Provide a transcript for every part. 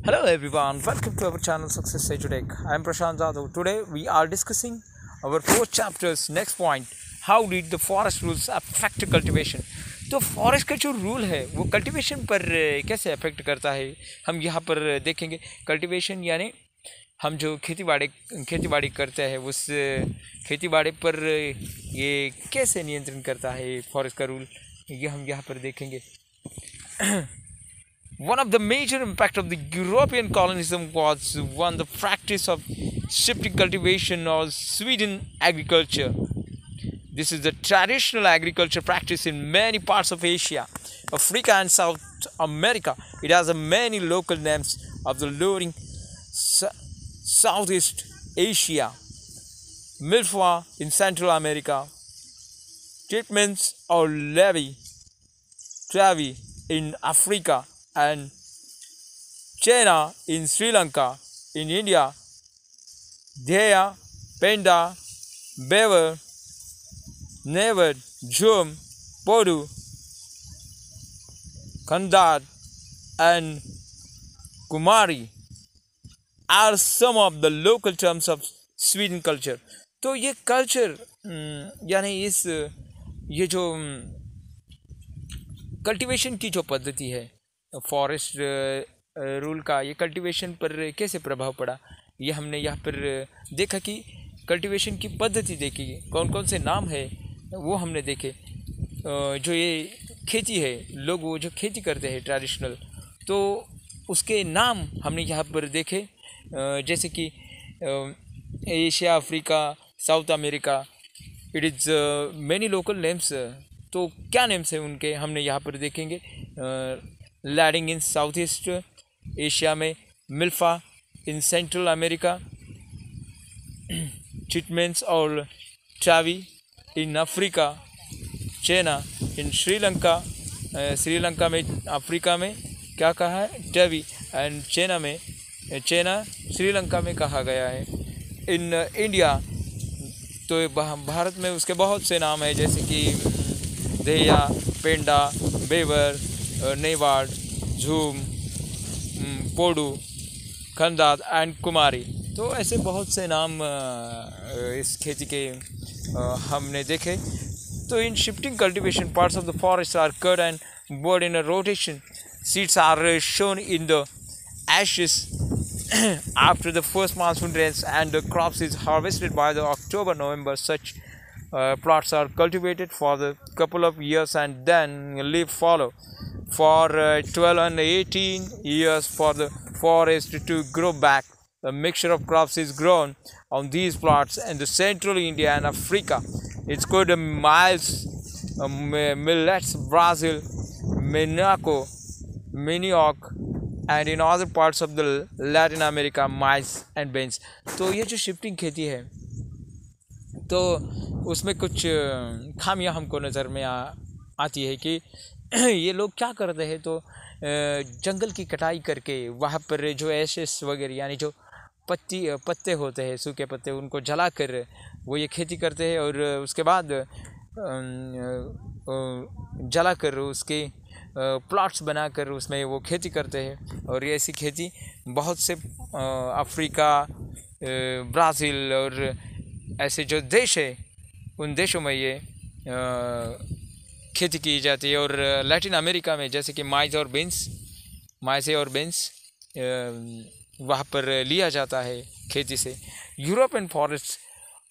Hello everyone, welcome to our channel Success Tech. I am Prashant Jadhav. Today we are discussing our fourth chapter's next point. How did the forest rules affect cultivation? तो forest का जो rule है वो cultivation पर कैसे affect करता है हम यहाँ पर देखेंगे। कल्टीवेशन यानी हम जो खेती बाड़ी करते हैं उस खेती बाड़ी पर ये कैसे नियंत्रण करता है फॉरेस्ट का रूल, ये हम यहाँ पर देखेंगे। One of the major impact of the European colonialism was the practice of shifting cultivation or Sweden agriculture. This is the traditional agriculture practice in many parts of Asia, Africa and South America. It has many local names of the lowering Southeast Asia, Milfoil in Central America, Titmans or Levi, Travi in Africa, and Chena in Sri Lanka. In India, Dheya, Penda, Bever, Nevad, Jhum, Podu, Khandad, and Kumari are some of the local terms of Sweden culture. तो ये culture यानी ये जो cultivation की जो पद्धति है forest rule का, ये कल्टीवेशन पर कैसे प्रभाव पड़ा, ये हमने यहाँ पर देखा कि कल्टीवेशन की पद्धति देखी, कौन कौन से नाम है वो हमने देखे। जो ये खेती है, लोग वो जो खेती करते हैं ट्रेडिशनल, तो उसके नाम हमने यहाँ पर देखे, जैसे कि Asia, Africa, south America, it is many local names. तो क्या नेम्स हैं उनके हमने यहाँ पर देखेंगे। लैडिंग इन साउथ ईस्ट एशिया में, मिल्फा इन सेंट्रल अमेरिका, चिटमेंस और चावी इन अफ्रीका, चेना इन श्रीलंका, श्रीलंका में अफ्रीका में क्या कहा है टवी, एंड चेना श्रीलंका में कहा गया है। इन इंडिया तो भारत में उसके बहुत से नाम है, जैसे कि धेया, पेंडा, बेवर, नेवाड़, झूम, पोडू, खंदाद एंड कुमारी। तो ऐसे बहुत से नाम इस खेती के हमने देखे। तो in shifting cultivation parts of the forest are cut and burned in a rotation. Seeds are shown in the ashes after the first monsoon rains, and the crops is harvested by the October-November. Such plots are cultivated for the couple of years and then leaf follow for 12 and 18 years for the forest to grow back. A mixture of crops is grown on these plots in the central India and Africa. It's called maize, millets, Brazil, manioc, and in other parts of the Latin America, maize and beans. तो ये जो shifting खेती है तो उसमें कुछ खामियां हमको नज़र में आती है कि ये लोग क्या करते हैं। तो जंगल की कटाई करके वहाँ पर जो एशेस वगैरह यानी जो पत्ते होते हैं, सूखे पत्ते, उनको जलाकर वो ये खेती करते हैं, और उसके बाद जलाकर उसके प्लॉट्स बनाकर उसमें वो खेती करते हैं। और ये ऐसी खेती बहुत से अफ्रीका, ब्राज़ील और ऐसे जो देश है उन देशों में ये खेती की जाती है। और लैटिन अमेरिका में जैसे कि माइज़ और बीन्स वहाँ पर लिया जाता है खेती से। European forest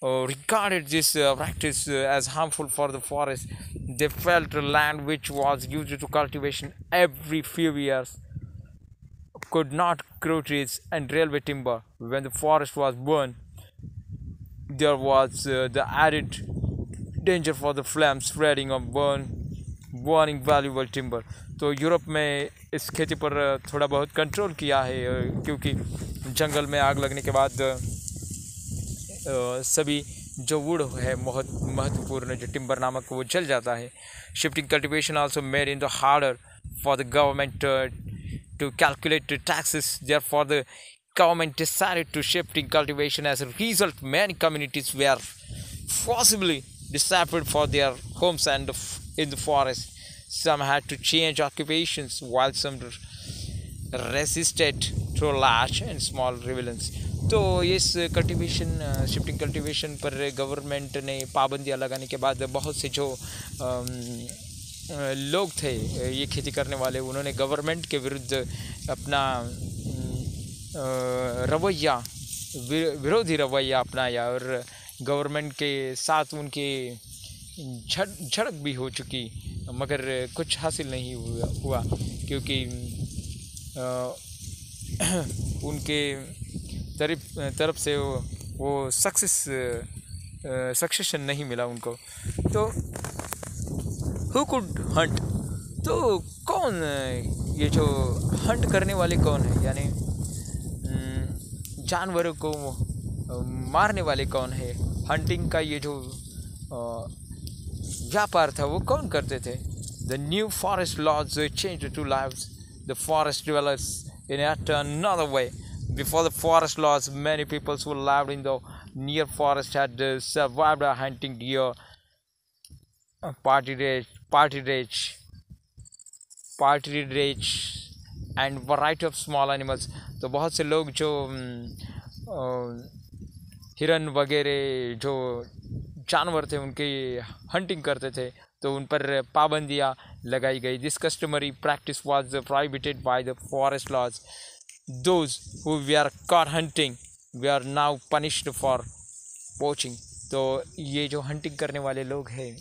regarded this practice as harmful for the forest. They felt land which was used to cultivation every few years could not grow trees and railway timber. When the forest was burned, there was the added danger for the flame spreading of burning valuable timber. तो Europe में इस खेती पर थोड़ा बहुत control किया है, क्योंकि जंगल में आग लगने के बाद सभी जो वुड है बहुत महत्वपूर्ण जो टिम्बर नामक वो जल जाता है। Shifting cultivation also made in the harder for the government to calculate taxes. Therefore the government decided to shifting cultivation. As a result, many communities were forcibly disappeared for their homes and in the forest. Some had to change occupations while some resisted through large and small rebellions. तो इस cultivation shifting cultivation पर government ने पाबंदियाँ लगाने के बाद बहुत से जो लोग थे ये खेती करने वाले, उन्होंने गवर्नमेंट के विरुद्ध अपना रवैया, विरोधी रवैया अपनाया और गवर्नमेंट के साथ उनके झड़प भी हो चुकी, मगर कुछ हासिल नहीं हुआ क्योंकि उनके तरफ से वो सक्सेशन नहीं मिला उनको। तो हु कुड हंट, तो कौन ये जो हंट करने वाले कौन है, यानी जानवरों को मारने वाले कौन है, हंटिंग का ये जो व्यापार था वो कौन करते थे। The new forest laws change to lives the forest dwellers in yet another way. Before the forest laws, many people who lived in the near forest had survived hunting deer, partridge and variety of small animals. तो बहुत से लोग जो हिरन वगैरह जो जानवर थे उनकी हंटिंग करते थे, तो उन पर पाबंदियाँ लगाई गई। This customary practice was prohibited by the forest laws. Those who were caught hunting were now punished for poaching. तो ये जो हंटिंग करने वाले लोग हैं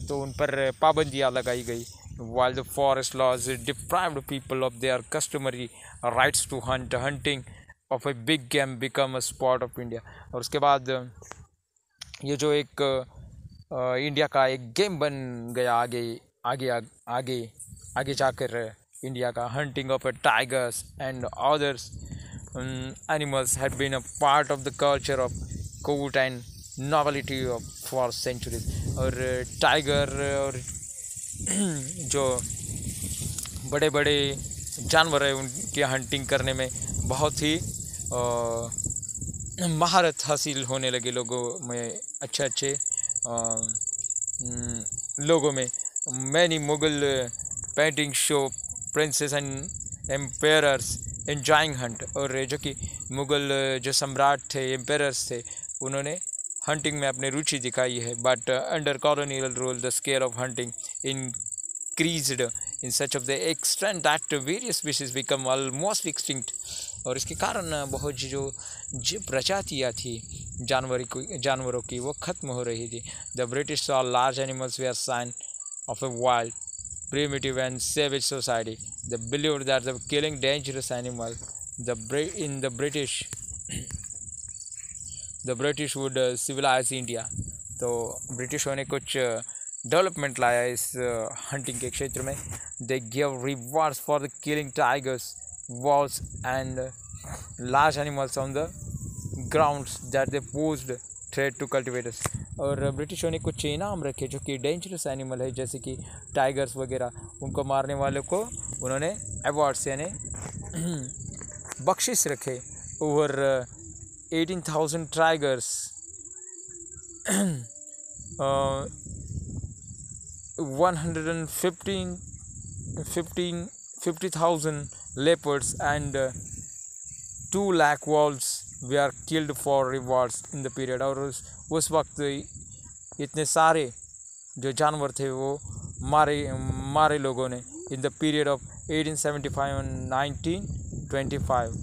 तो उन पर पाबंदियाँ लगाई गई. While the forest laws deprived people of their customary rights to hunt, hunting of a big game become a sport of India. और उसके बाद ये जो एक इंडिया का एक गेम बन गया आगे जाकर इंडिया का. Hunting of tigers and others animals had been a part of the culture of court and novelty of for centuries. और टाइगर और जो बड़े बड़े जानवर है उनकी हंटिंग करने में बहुत ही महारत हासिल होने लगे लोगों में, अच्छे लोगों में. Many Mughal painting show princes and emperors enjoying hunt. और जो कि मुगल जो सम्राट थे, एम्पायर्स थे, उन्होंने हंटिंग में अपनी रुचि दिखाई है. But under colonial rule the scale of hunting increased in such of the extent that various species become almost extinct. और इसके कारण बहुत जो प्रजातियाँ थी जानवरों की वो ख़त्म हो रही थी. The British saw large animals were sign of a wild, primitive and savage society. They believed that the killing dangerous animal, the British would civilize India. तो ब्रिटिशों ने कुछ डेवलपमेंट लाया इस हंटिंग के क्षेत्र में. They give rewards for the killing tigers, wolves and large animals on the grounds that they posed threat to cultivators. और ब्रिटिशों ने कुछ इनाम रखे जो कि डेंजरस एनिमल है, जैसे कि टाइगर्स वगैरह, उनको मारने वालों को उन्होंने अवार्ड्स यानी बख्शिश रखे. Over 18,000 tigers, 50,000 leopards and 2 lakh wolves were killed for rewards in the period. और उस वक्त इतने सारे जो जानवर थे वो मारे लोगों ने in the period of 1875 and 1925.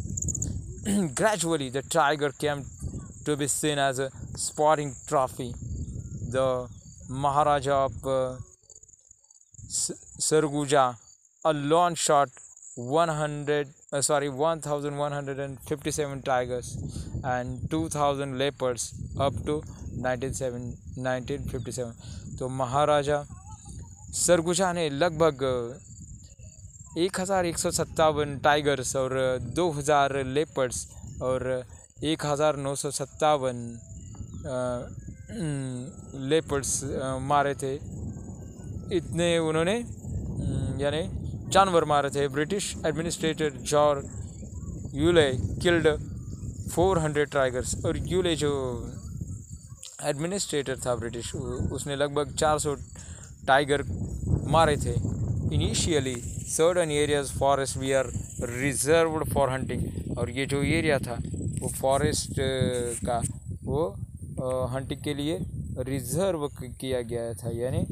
Gradually the tiger came to be seen as a sporting trophy. The Maharaja of Sarguja alone shot 1,157 tigers and 2,000 leopards up to 1957. तो महाराजा सरगुजा ने लगभग 1,157 टाइगर्स और 2,000 लेपर्ड्स और 1,957 लेपर्ड्स मारे थे. इतने उन्होंने यानी जानवर मारे थे. British administrator George Yule killed 400 tigers. और यूले जो एडमिनिस्ट्रेटर था ब्रिटिश, उसने लगभग 400 टाइगर मारे थे. Initially certain areas forest were reserved for hunting, और ये जो एरिया था वो फॉरेस्ट का वो हंटिंग के लिए रिजर्व किया गया था, यानी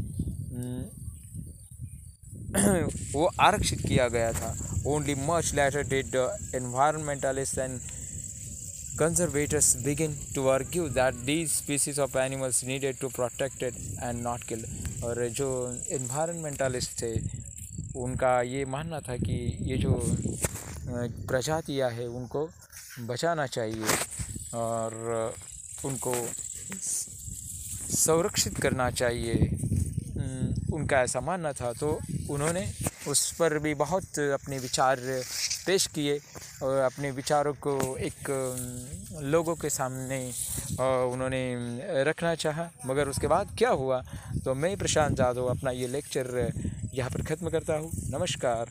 वो आरक्षित किया गया था. Only much later did environmentalists and conservators begin to argue that these species of animals needed to protected and not killed. और जो environmentalist थे उनका ये मानना था कि ये जो प्रजातियां हैं उनको बचाना चाहिए और उनको संरक्षित करना चाहिए, उनका ऐसा मानना था. तो उन्होंने उस पर भी बहुत अपने विचार पेश किए और अपने विचारों को एक लोगों के सामने उन्होंने रखना चाहा. मगर उसके बाद क्या हुआ, तो मैं प्रशांत जाधव अपना ये लेक्चर यहाँ पर ख़त्म करता हूँ. नमस्कार.